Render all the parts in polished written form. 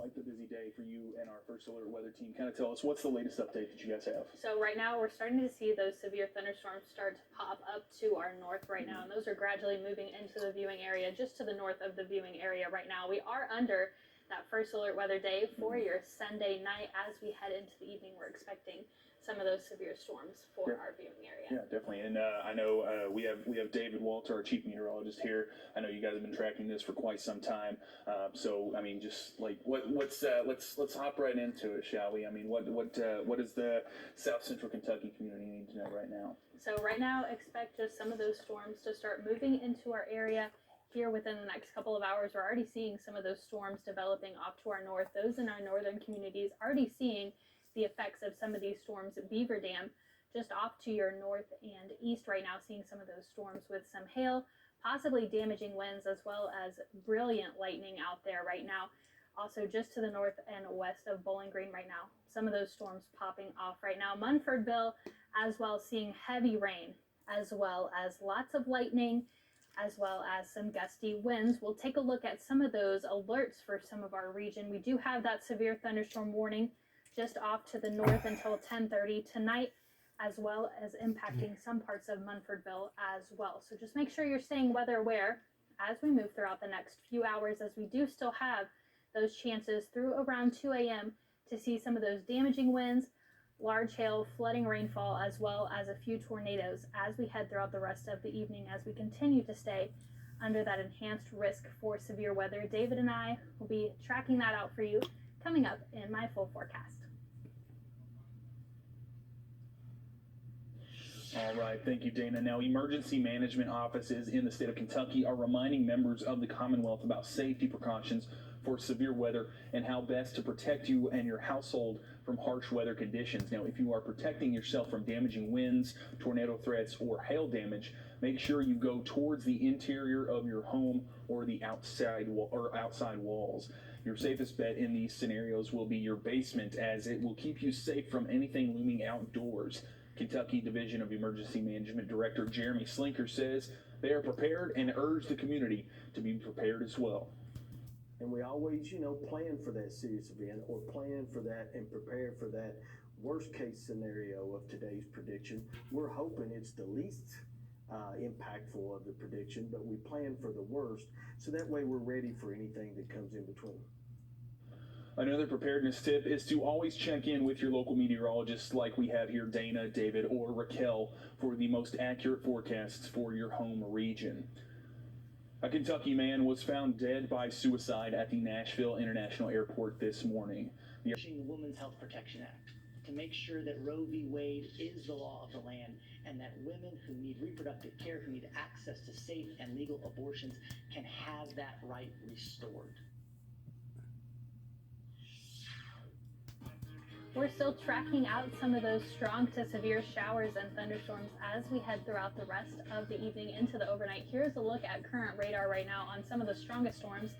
quite the busy day for you and our First Alert weather team. Kind of tell us, what's the latest update that you guys have? So right now we're starting to see those severe thunderstorms start to pop up to our north right now, and those are gradually moving into the viewing area, just to the north of the viewing area right now. We are under that First Alert weather day for your Sunday night. As we head into the evening, we're expecting some of those severe storms for our viewing area. Yeah, definitely. And I know we have David Walter, our chief meteorologist here. I know you guys have been tracking this for quite some time. So I mean, just like let's hop right into it, shall we? I mean, what does the South Central Kentucky community need to know right now? So right now, expect just some of those storms to start moving into our area here within the next couple of hours. We're already seeing some of those storms developing off to our north. Those in our northern communities already seeing the effects of some of these storms at Beaver Dam, just off to your north and east right now, seeing some of those storms with some hail, possibly damaging winds, as well as brilliant lightning out there right now. Also just to the north and west of Bowling Green right now, some of those storms popping off right now. Munfordville as well, seeing heavy rain, as well as lots of lightning, as well as some gusty winds. We'll take a look at some of those alerts for some of our region. We do have that severe thunderstorm warning just off to the north until 10:30 tonight, as well as impacting some parts of Munfordville as well. So just make sure you're staying weather aware as we move throughout the next few hours, as we do still have those chances through around 2 a.m. to see some of those damaging winds, large hail, flooding rainfall, as well as a few tornadoes as we head throughout the rest of the evening, as we continue to stay under that enhanced risk for severe weather. David and I will be tracking that out for you coming up in my full forecast. All right, thank you, Dana. Now, emergency management offices in the state of Kentucky are reminding members of the Commonwealth about safety precautions for severe weather and how best to protect you and your household from harsh weather conditions. Now, if you are protecting yourself from damaging winds, tornado threats, or hail damage, make sure you go towards the interior of your home or the outside walls. Your safest bet in these scenarios will be your basement, as it will keep you safe from anything looming outdoors. Kentucky Division of Emergency Management Director Jeremy Slinker says they are prepared and urge the community to be prepared as well. And we always, plan for that serious event, or plan for that and prepare for that worst case scenario of today's prediction. We're hoping it's the least impactful of the prediction, but we plan for the worst, so that way we're ready for anything that comes in between. Another preparedness tip is to always check in with your local meteorologists, like we have here, Dana, David, or Raquel, for the most accurate forecasts for your home region. A Kentucky man was found dead by suicide at the Nashville International Airport this morning. The Women's Health Protection Act to make sure that Roe v. Wade is the law of the land, and that women who need reproductive care, who need access to safe and legal abortions, can have that right restored. We're still tracking out some of those strong to severe showers and thunderstorms as we head throughout the rest of the evening into the overnight. Here's a look at current radar right now on some of the strongest storms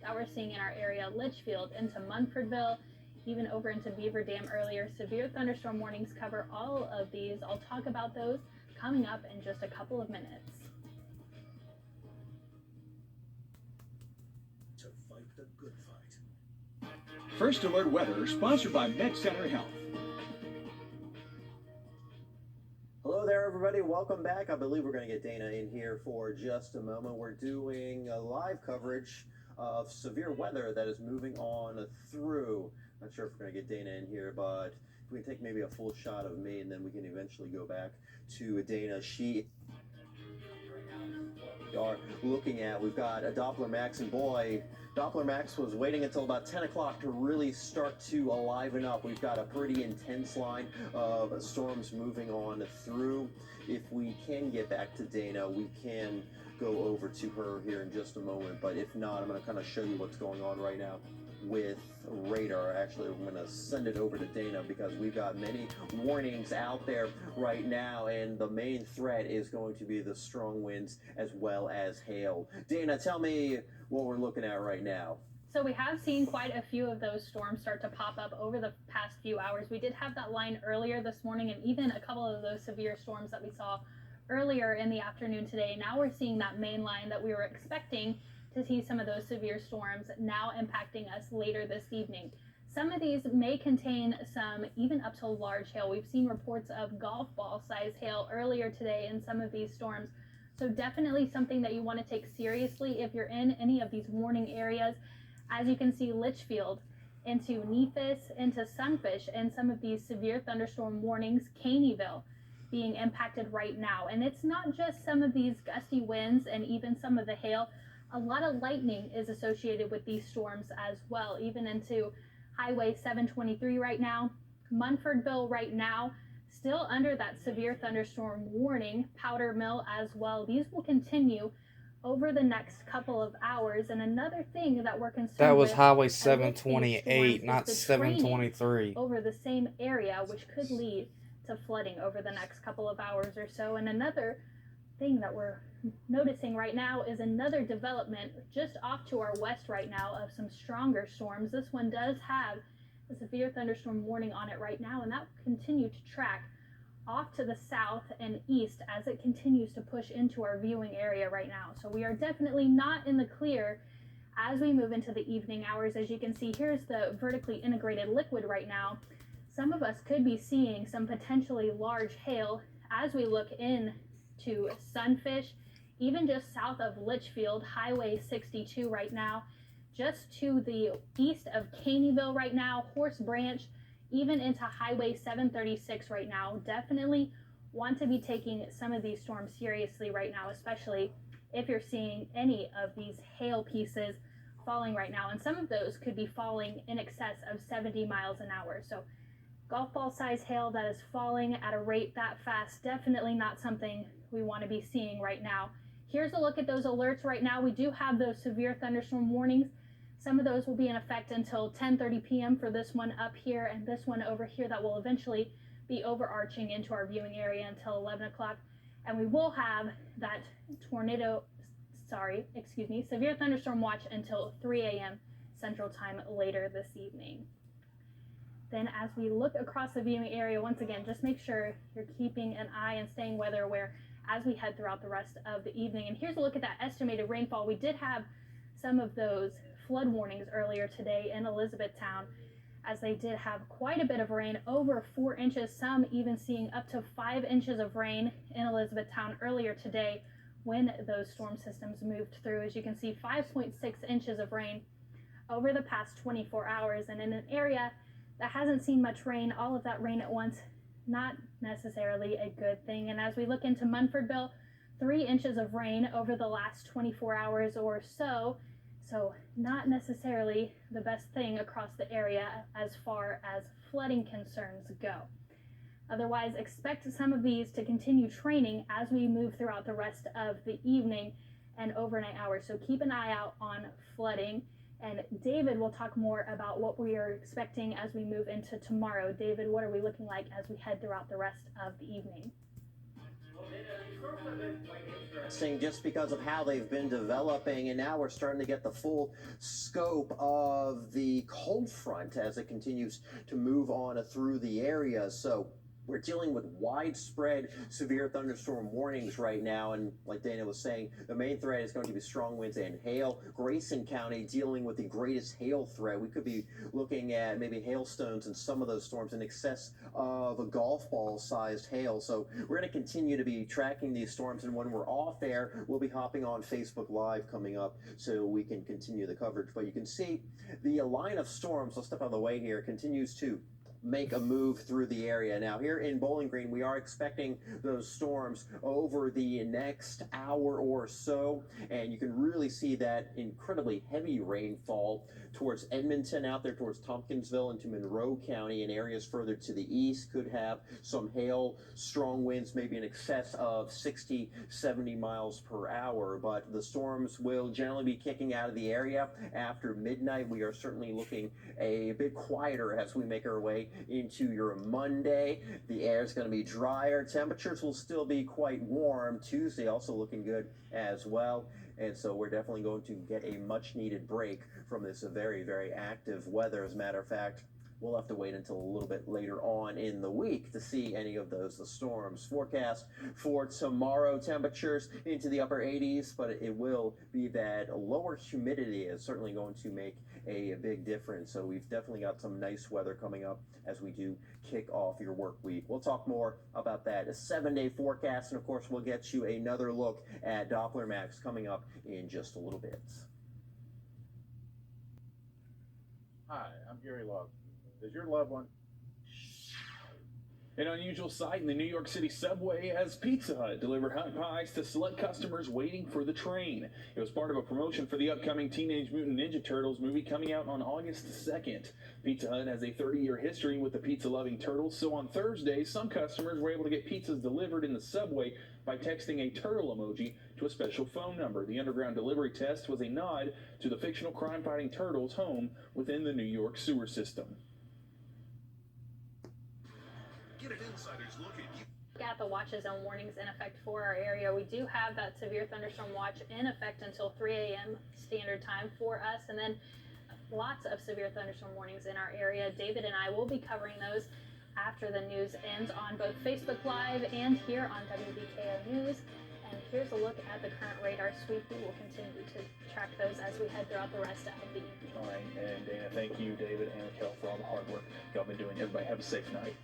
that we're seeing in our area. Litchfield into Munfordville, even over into Beaver Dam earlier. Severe thunderstorm warnings cover all of these. I'll talk about those coming up in just a couple of minutes. To fight the good fight. First Alert Weather, sponsored by Med Center Health. Hello there, everybody. Welcome back. I believe we're going to get Dana in here for just a moment. We're doing a live coverage of severe weather that is moving on through. Not sure if we're going to get Dana in here, but we can take maybe a full shot of me, and then we can eventually go back to Dana. She are looking at, we've got a Doppler Max, and boy, Doppler Max was waiting until about 10 o'clock to really start to liven up. We've got a pretty intense line of storms moving on through. If we can get back to Dana, we can go over to her here in just a moment, but if not, I'm going to kind of show you what's going on right now with radar. Actually, I'm going to send it over to Dana because we've got many warnings out there right now, and the main threat is going to be the strong winds as well as hail. Dana, tell me what we're looking at right now. So we have seen quite a few of those storms start to pop up over the past few hours. We did have that line earlier this morning, and even a couple of those severe storms that we saw earlier in the afternoon today. Now we're seeing that main line that we were expecting to see some of those severe storms now impacting us later this evening. Some of these may contain some even up to large hail. We've seen reports of golf ball size hail earlier today in some of these storms. So definitely something that you want to take seriously if you're in any of these warning areas. As you can see, Litchfield into Nephis, into Sunfish, and some of these severe thunderstorm warnings, Caneyville being impacted right now. And it's not just some of these gusty winds and even some of the hail. A lot of lightning is associated with these storms as well, even into Highway 723 right now, Munfordville right now, still under that severe thunderstorm warning, Powder Mill as well. These will continue over the next couple of hours. And another thing that we're concerned That was with, Highway with these 728, storms, not is the training 723. over the same area, which could lead to flooding over the next couple of hours or so. And another thing that we're noticing right now is another development just off to our west right now of some stronger storms. This one does have a severe thunderstorm warning on it right now, and that will continue to track off to the south and east as it continues to push into our viewing area right now. So we are definitely not in the clear as we move into the evening hours. As you can see, here's the vertically integrated liquid right now. Some of us could be seeing some potentially large hail as we look in to Sunfish, even just south of Litchfield, Highway 62 right now, just to the east of Caneyville right now, Horse Branch, even into Highway 736 right now. Definitely want to be taking some of these storms seriously right now, especially if you're seeing any of these hail pieces falling right now. And some of those could be falling in excess of 70 miles an hour. So golf ball size hail that is falling at a rate that fast, definitely not something we want to be seeing right now. Here's a look at those alerts right now. We do have those severe thunderstorm warnings. Some of those will be in effect until 10:30 p.m. for this one up here and this one over here that will eventually be overarching into our viewing area until 11 o'clock. And we will have that severe thunderstorm watch until 3 a.m. Central Time later this evening. Then as we look across the viewing area, once again, just make sure you're keeping an eye and staying weather aware as we head throughout the rest of the evening. And here's a look at that estimated rainfall. We did have some of those flood warnings earlier today in Elizabethtown, as they did have quite a bit of rain, over 4 inches, some even seeing up to 5 inches of rain in Elizabethtown earlier today when those storm systems moved through. As you can see, 5.6 inches of rain over the past 24 hours. And in an area that hasn't seen much rain, all of that rain at once, not necessarily a good thing. And as we look into Munfordville, 3 inches of rain over the last 24 hours or so. So not necessarily the best thing across the area as far as flooding concerns go. Otherwise, expect some of these to continue training as we move throughout the rest of the evening and overnight hours. So keep an eye out on flooding. And David will talk more about what we are expecting as we move into tomorrow. David, what are we looking like as we head throughout the rest of the evening? Interesting just because of how they've been developing, and now we're starting to get the full scope of the cold front as it continues to move on through the area. So we're dealing with widespread severe thunderstorm warnings right now, and like Dana was saying, the main threat is going to be strong winds and hail. Grayson County dealing with the greatest hail threat. We could be looking at maybe hailstones in some of those storms in excess of a golf ball sized hail. So we're going to continue to be tracking these storms, and when we're off air, we'll be hopping on Facebook Live coming up so we can continue the coverage. But you can see the line of storms, I'll step out of the way here, continues to make a move through the area. Now here in Bowling Green, we are expecting those storms over the next hour or so, and you can really see that incredibly heavy rainfall towards Edmonton, out there towards Tompkinsville into Monroe County, and areas further to the east could have some hail, strong winds, maybe in excess of 60, 70 miles per hour. But the storms will generally be kicking out of the area after midnight. We are certainly looking a bit quieter as we make our way into your Monday. The air is going to be drier. Temperatures will still be quite warm. Tuesday also looking good as well. And so we're definitely going to get a much needed break from this very, very active weather. As a matter of fact, we'll have to wait until a little bit later on in the week to see any of those storms. Forecast for tomorrow, temperatures into the upper 80s, but it will be that lower humidity is certainly going to make a big difference. So we've definitely got some nice weather coming up as we do kick off your work week. We'll talk more about that. A 7-day forecast, and of course we'll get you another look at Doppler Max coming up in just a little bit. Hi, I'm Gary Love. Does your loved one? An unusual sight in the New York City subway as Pizza Hut delivered hot pies to select customers waiting for the train. It was part of a promotion for the upcoming Teenage Mutant Ninja Turtles movie coming out on August 2nd. Pizza Hut has a 30-year history with the pizza-loving turtles, so on Thursday, some customers were able to get pizzas delivered in the subway by texting a turtle emoji to a special phone number. The underground delivery test was a nod to the fictional crime-fighting turtles home within the New York sewer system. Get an insider's look at you. At the watches and warnings in effect for our area. We do have that severe thunderstorm watch in effect until 3 a.m. standard time for us, and then lots of severe thunderstorm warnings in our area. David and I will be covering those after the news ends on both Facebook Live and here on WBKO News. And here's a look at the current radar sweep. We will continue to track those as we head throughout the rest of the evening. All right, and Dana, thank you, David and Raquel, for all the hard work y'all been doing. Everybody have a safe night.